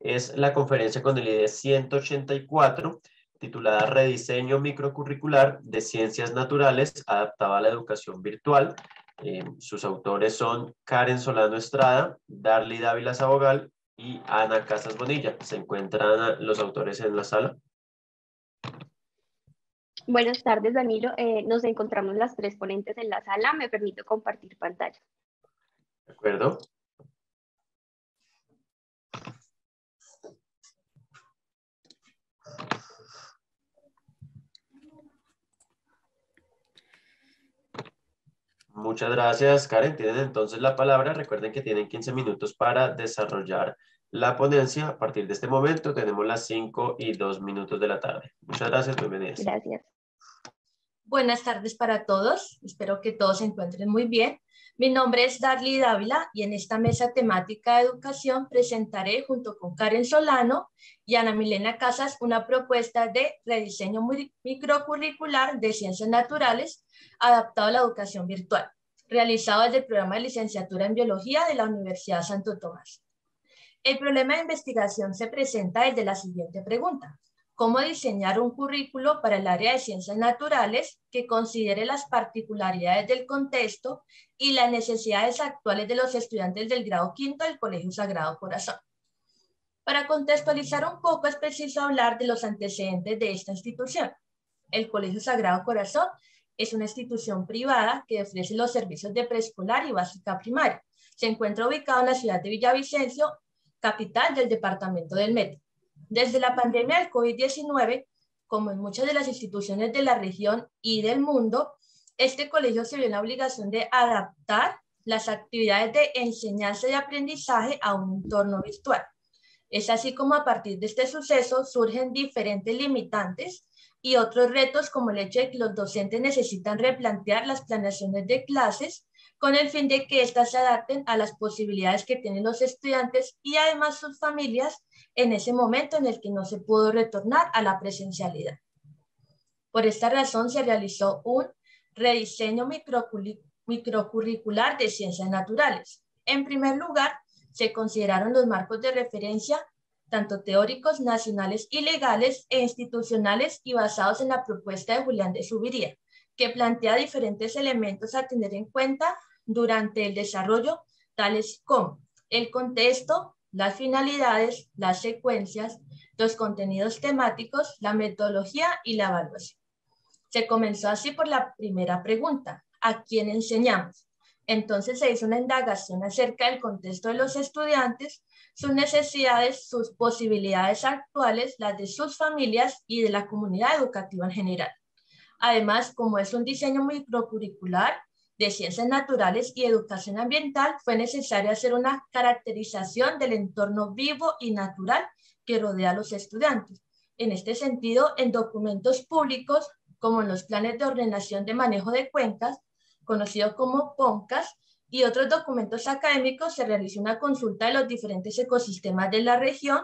es la conferencia con el ID 184, titulada Rediseño microcurricular de Ciencias Naturales adaptado a la educación virtual. Sus autores son Karen Solano Estrada, Darly Dávila Sabogal y Ana Casas Bonilla. ¿Se encuentran los autores en la sala? Buenas tardes, Danilo. Nos encontramos las tres ponentes en la sala. Me permito compartir pantalla. De acuerdo. Muchas gracias, Karen. Tienen entonces la palabra. Recuerden que tienen 15 minutos para desarrollar la ponencia. A partir de este momento tenemos las 5:02 de la tarde. Muchas gracias, bienvenidas. Gracias. Buenas tardes para todos. Espero que todos se encuentren muy bien. Mi nombre es Darly Dávila y en esta mesa temática de educación presentaré junto con Karen Solano y Ana Milena Casas una propuesta de rediseño microcurricular de ciencias naturales adaptado a la educación virtual, realizado desde el programa de licenciatura en biología de la Universidad Santo Tomás. El problema de investigación se presenta desde la siguiente pregunta: ¿cómo diseñar un currículo para el área de ciencias naturales que considere las particularidades del contexto y las necesidades actuales de los estudiantes del grado quinto del Colegio Sagrado Corazón? Para contextualizar un poco, es preciso hablar de los antecedentes de esta institución. El Colegio Sagrado Corazón es una institución privada que ofrece los servicios de preescolar y básica primaria. Se encuentra ubicado en la ciudad de Villavicencio, capital del departamento del Meta. Desde la pandemia del COVID-19, como en muchas de las instituciones de la región y del mundo, este colegio se vio en la obligación de adaptar las actividades de enseñanza y aprendizaje a un entorno virtual. Es así como a partir de este suceso surgen diferentes limitantes y otros retos, como el hecho de que los docentes necesitan replantear las planeaciones de clases con el fin de que éstas se adapten a las posibilidades que tienen los estudiantes y además sus familias en ese momento en el que no se pudo retornar a la presencialidad. Por esta razón se realizó un rediseño microcurricular de ciencias naturales. En primer lugar, se consideraron los marcos de referencia, tanto teóricos, nacionales y legales e institucionales, y basados en la propuesta de Julián de Zuviría, que plantea diferentes elementos a tener en cuenta durante el desarrollo, tales como el contexto, las finalidades, las secuencias, los contenidos temáticos, la metodología y la evaluación. Se comenzó así por la primera pregunta: ¿a quién enseñamos? Entonces se hizo una indagación acerca del contexto de los estudiantes, sus necesidades, sus posibilidades actuales, las de sus familias y de la comunidad educativa en general. Además, como es un diseño microcurricular de ciencias naturales y educación ambiental, fue necesario hacer una caracterización del entorno vivo y natural que rodea a los estudiantes. En este sentido, en documentos públicos, como en los planes de ordenación de manejo de cuencas, conocido como PONCAS, y otros documentos académicos, se realizó una consulta de los diferentes ecosistemas de la región,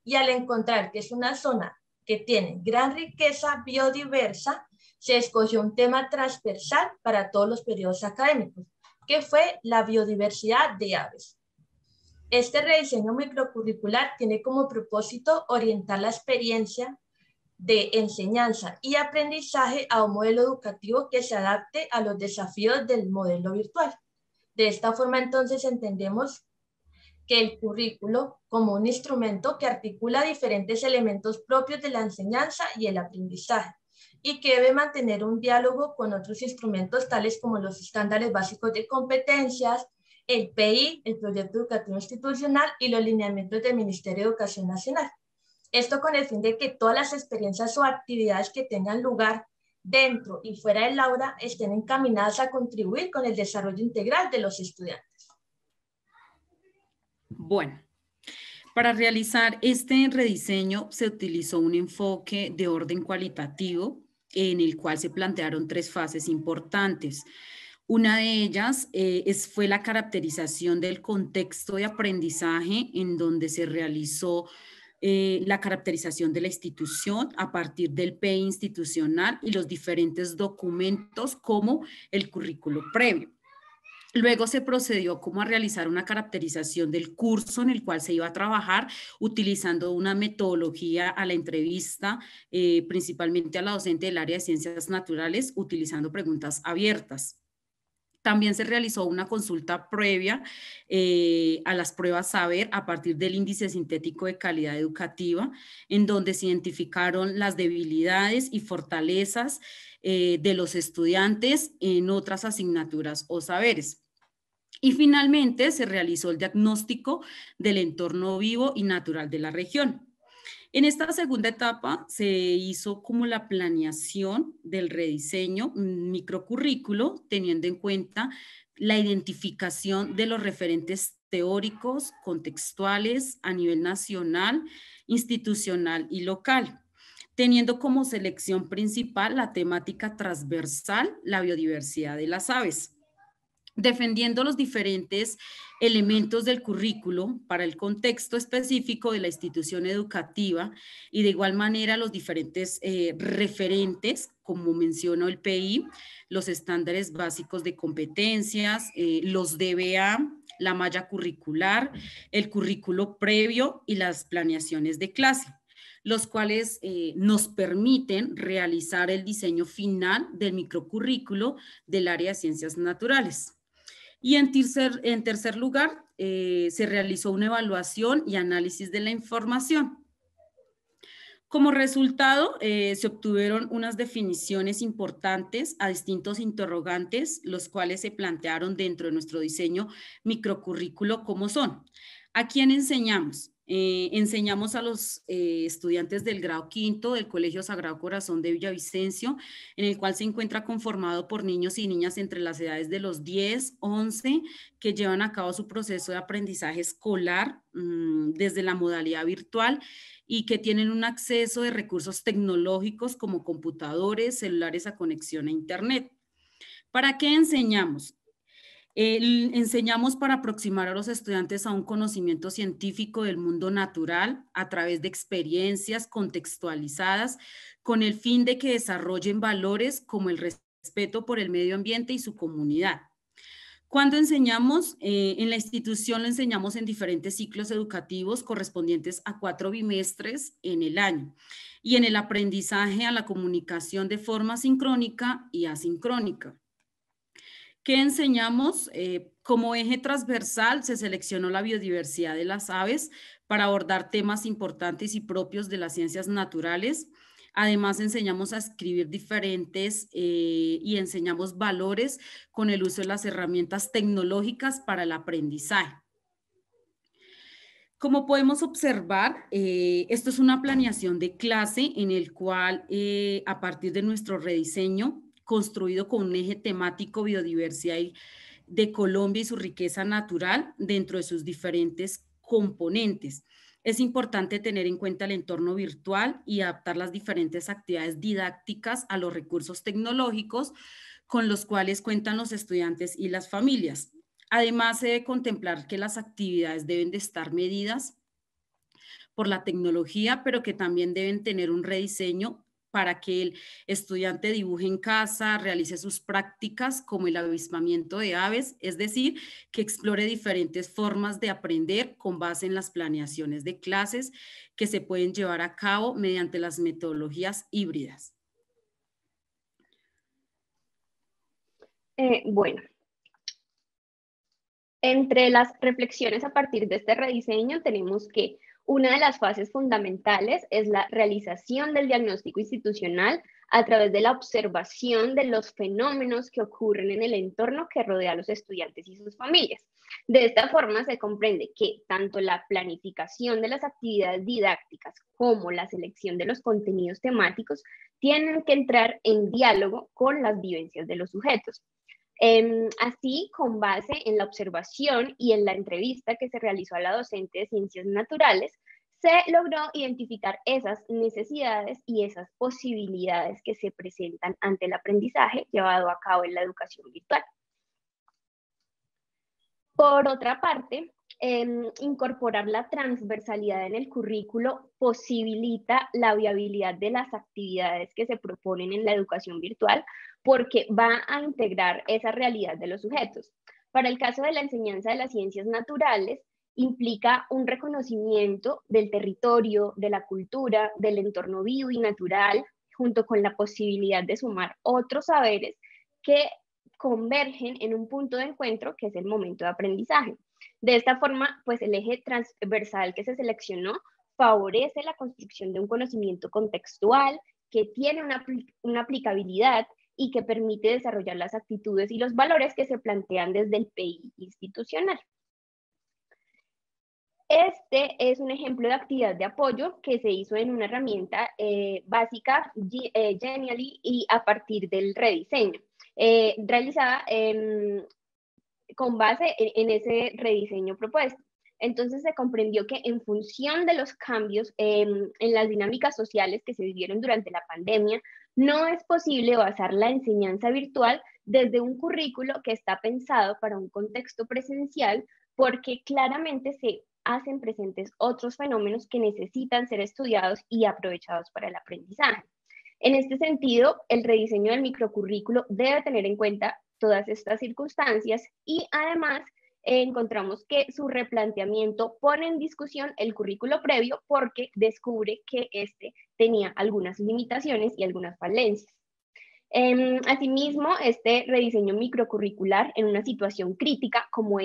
y al encontrar que es una zona que tiene gran riqueza biodiversa, se escogió un tema transversal para todos los periodos académicos, que fue la biodiversidad de aves. Este rediseño microcurricular tiene como propósito orientar la experiencia de enseñanza y aprendizaje a un modelo educativo que se adapte a los desafíos del modelo virtual. De esta forma, entonces, entendemos que el currículo como un instrumento que articula diferentes elementos propios de la enseñanza y el aprendizaje, y que debe mantener un diálogo con otros instrumentos tales como los estándares básicos de competencias, el PI, el Proyecto Educativo Institucional, y los lineamientos del Ministerio de Educación Nacional. Esto con el fin de que todas las experiencias o actividades que tengan lugar dentro y fuera del aula estén encaminadas a contribuir con el desarrollo integral de los estudiantes. Bueno, para realizar este rediseño se utilizó un enfoque de orden cualitativo en el cual se plantearon tres fases importantes. Una de ellas fue la caracterización del contexto de aprendizaje, en donde se realizó la caracterización de la institución a partir del PI institucional y los diferentes documentos como el currículo previo. Luego se procedió como a realizar una caracterización del curso en el cual se iba a trabajar, utilizando una metodología a la entrevista, principalmente a la docente del área de ciencias naturales, utilizando preguntas abiertas. También se realizó una consulta previa a las pruebas saber a partir del índice sintético de calidad educativa, en donde se identificaron las debilidades y fortalezas de los estudiantes en otras asignaturas o saberes. Y finalmente se realizó el diagnóstico del entorno vivo y natural de la región. En esta segunda etapa se hizo como la planeación del rediseño, un microcurrículo, teniendo en cuenta la identificación de los referentes teóricos, contextuales a nivel nacional, institucional y local, teniendo como selección principal la temática transversal, la biodiversidad de las aves, defendiendo los diferentes elementos del currículo para el contexto específico de la institución educativa y de igual manera los diferentes referentes, como mencionó el PI, los estándares básicos de competencias, los DBA, la malla curricular, el currículo previo y las planeaciones de clase, los cuales nos permiten realizar el diseño final del microcurrículo del área de ciencias naturales. Y en tercer lugar, se realizó una evaluación y análisis de la información. Como resultado, se obtuvieron unas definiciones importantes a distintos interrogantes, los cuales se plantearon dentro de nuestro diseño microcurrículo, como son: ¿a quién enseñamos? Enseñamos a los estudiantes del grado quinto del Colegio Sagrado Corazón de Villavicencio, en el cual se encuentra conformado por niños y niñas entre las edades de los 10, 11, que llevan a cabo su proceso de aprendizaje escolar desde la modalidad virtual y que tienen un acceso de recursos tecnológicos como computadores, celulares a conexión a Internet. ¿Para qué enseñamos? Enseñamos para aproximar a los estudiantes a un conocimiento científico del mundo natural a través de experiencias contextualizadas con el fin de que desarrollen valores como el respeto por el medio ambiente y su comunidad. Cuando enseñamos, en la institución lo enseñamos en diferentes ciclos educativos correspondientes a 4 bimestres en el año y en el aprendizaje a la comunicación de forma sincrónica y asincrónica. ¿Qué enseñamos? Como eje transversal se seleccionó la biodiversidad de las aves para abordar temas importantes y propios de las ciencias naturales. Además, enseñamos a escribir diferentes y enseñamos valores con el uso de las herramientas tecnológicas para el aprendizaje. Como podemos observar, esto es una planeación de clase en el cual, a partir de nuestro rediseño, construido con un eje temático biodiversidad de Colombia y su riqueza natural dentro de sus diferentes componentes. Es importante tener en cuenta el entorno virtual y adaptar las diferentes actividades didácticas a los recursos tecnológicos con los cuales cuentan los estudiantes y las familias. Además, se debe contemplar que las actividades deben de estar medidas por la tecnología, pero que también deben tener un rediseño para que el estudiante dibuje en casa, realice sus prácticas como el avistamiento de aves, es decir, que explore diferentes formas de aprender con base en las planeaciones de clases que se pueden llevar a cabo mediante las metodologías híbridas. Bueno, entre las reflexiones a partir de este rediseño tenemos que una de las fases fundamentales es la realización del diagnóstico institucional a través de la observación de los fenómenos que ocurren en el entorno que rodea a los estudiantes y sus familias. De esta forma se comprende que tanto la planificación de las actividades didácticas como la selección de los contenidos temáticos tienen que entrar en diálogo con las vivencias de los sujetos. Así, con base en la observación y en la entrevista que se realizó a la docente de Ciencias Naturales, se logró identificar esas necesidades y esas posibilidades que se presentan ante el aprendizaje llevado a cabo en la educación virtual. Por otra parte, incorporar la transversalidad en el currículo posibilita la viabilidad de las actividades que se proponen en la educación virtual porque va a integrar esa realidad de los sujetos. Para el caso de la enseñanza de las ciencias naturales, implica un reconocimiento del territorio, de la cultura, del entorno vivo y natural, junto con la posibilidad de sumar otros saberes que convergen en un punto de encuentro que es el momento de aprendizaje. De esta forma, pues el eje transversal que se seleccionó favorece la construcción de un conocimiento contextual que tiene una aplicabilidad y que permite desarrollar las actitudes y los valores que se plantean desde el PI institucional. Este es un ejemplo de actividad de apoyo que se hizo en una herramienta básica, Genially, y a partir del rediseño, realizada con base en ese rediseño propuesto. Entonces se comprendió que en función de los cambios en las dinámicas sociales que se vivieron durante la pandemia, no es posible basar la enseñanza virtual desde un currículo que está pensado para un contexto presencial, porque claramente se hacen presentes otros fenómenos que necesitan ser estudiados y aprovechados para el aprendizaje. En este sentido, el rediseño del microcurrículo debe tener en cuenta todas estas circunstancias y además encontramos que su replanteamiento pone en discusión el currículo previo porque descubre que este tenía algunas limitaciones y algunas falencias. Asimismo, este rediseño microcurricular en una situación crítica como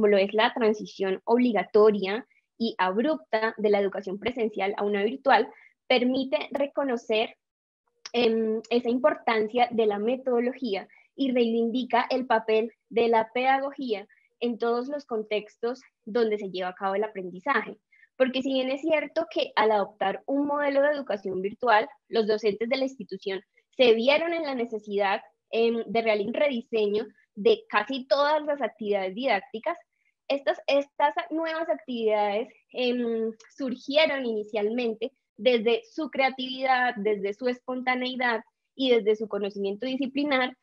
lo es la transición obligatoria y abrupta de la educación presencial a una virtual, permite reconocer esa importancia de la metodología y reivindica el papel de la pedagogía en todos los contextos donde se lleva a cabo el aprendizaje. Porque si bien es cierto que al adoptar un modelo de educación virtual, los docentes de la institución se vieron en la necesidad de realizar un rediseño de casi todas las actividades didácticas, estas nuevas actividades surgieron inicialmente desde su creatividad, desde su espontaneidad y desde su conocimiento disciplinar,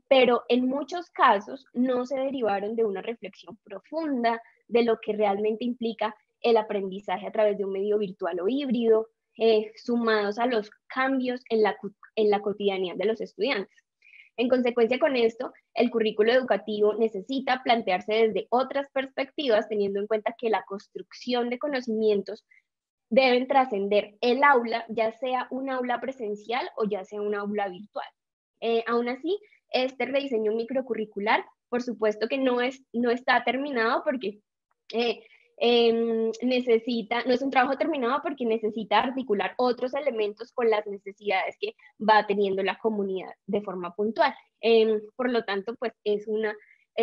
pero en muchos casos no se derivaron de una reflexión profunda de lo que realmente implica el aprendizaje a través de un medio virtual o híbrido, sumados a los cambios en la cotidianidad de los estudiantes. En consecuencia con esto, el currículo educativo necesita plantearse desde otras perspectivas, teniendo en cuenta que la construcción de conocimientos deben trascender el aula, ya sea un aula presencial o ya sea un aula virtual. Aún así, este rediseño microcurricular, por supuesto que no está terminado porque no es un trabajo terminado porque necesita articular otros elementos con las necesidades que va teniendo la comunidad de forma puntual. Por lo tanto, pues es una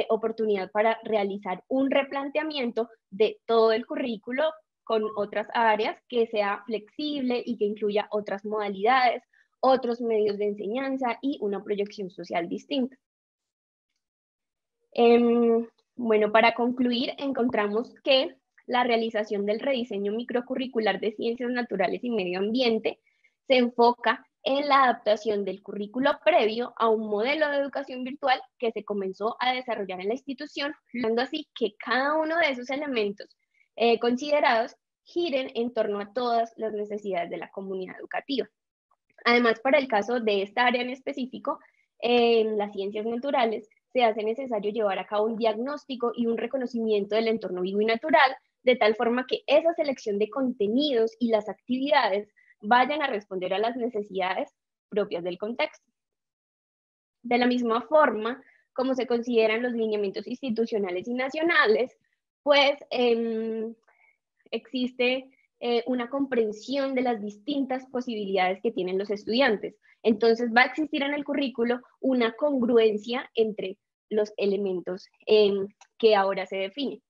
oportunidad para realizar un replanteamiento de todo el currículo con otras áreas, que sea flexible y que incluya otras modalidades, otros medios de enseñanza y una proyección social distinta. Bueno, para concluir, encontramos que la realización del rediseño microcurricular de Ciencias Naturales y Medio Ambiente se enfoca en la adaptación del currículo previo a un modelo de educación virtual que se comenzó a desarrollar en la institución, logrando así que cada uno de esos elementos considerados giren en torno a todas las necesidades de la comunidad educativa. Además, para el caso de esta área en específico, en las ciencias naturales, se hace necesario llevar a cabo un diagnóstico y un reconocimiento del entorno vivo y natural, de tal forma que esa selección de contenidos y las actividades vayan a responder a las necesidades propias del contexto. De la misma forma, como se consideran los lineamientos institucionales y nacionales, pues existe una comprensión de las distintas posibilidades que tienen los estudiantes. Entonces va a existir en el currículo una congruencia entre los elementos que ahora se definen.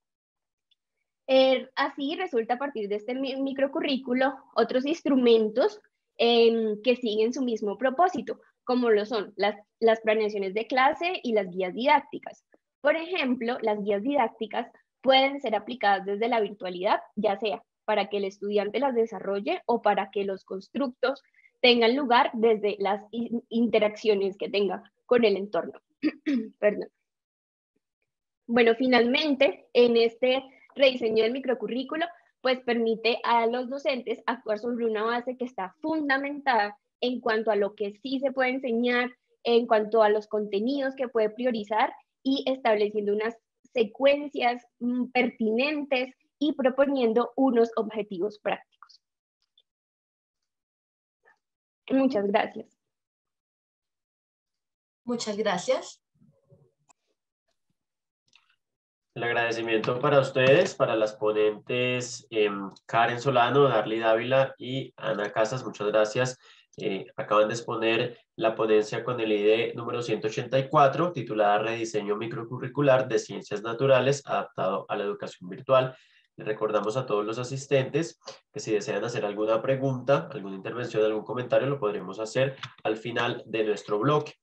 Así resulta a partir de este microcurrículo otros instrumentos que siguen su mismo propósito, como lo son las planeaciones de clase y las guías didácticas. Por ejemplo, las guías didácticas pueden ser aplicadas desde la virtualidad, ya sea para que el estudiante las desarrolle o para que los constructos tengan lugar desde las interacciones que tenga con el entorno. Perdón. Bueno, finalmente, en este rediseño del microcurrículo, pues permite a los docentes actuar sobre una base que está fundamentada en cuanto a lo que sí se puede enseñar, en cuanto a los contenidos que puede priorizar y estableciendo unas secuencias pertinentes y proponiendo unos objetivos prácticos. Muchas gracias. Muchas gracias. El agradecimiento para ustedes, para las ponentes Karen Solano, Darly Dávila y Ana Casas. Muchas gracias. Acaban de exponer la ponencia con el ID número 184, titulada Rediseño microcurricular de Ciencias Naturales adaptado a la educación virtual. Les recordamos a todos los asistentes que si desean hacer alguna pregunta, alguna intervención, algún comentario, lo podremos hacer al final de nuestro bloque.